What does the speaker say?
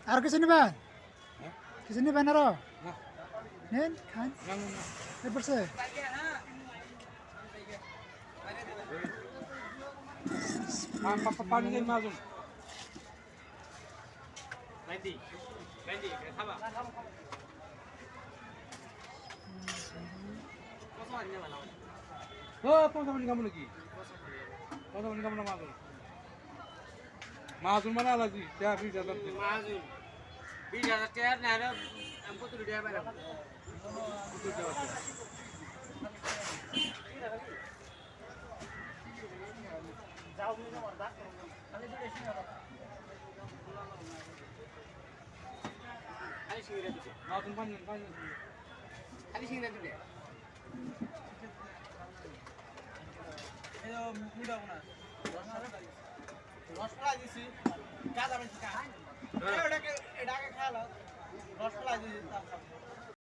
আর কিছু নেবেন? কিছু নেবেন আরো? নেন খান এরপর সে পানি দেন মাজুন পঞ্চাশ কামড় নাকি পঞ্চাশ কামড় মাজুন মাজুন মানে আলাদা 20,000 মাজুন 20,000 টাকা না হলে আমি কত টাকা পাইলাম যাও তুমি আমার দাঁত আমি তো বেশি না খালি সিঙ্গিরা দিতে মাজুন পানি খালি সিঙ্গিরা দিতে এই মুড়া না রসমালাই দিছি কাজ আমি এটাকে খাওয়ালো রসমালাই দিছি তার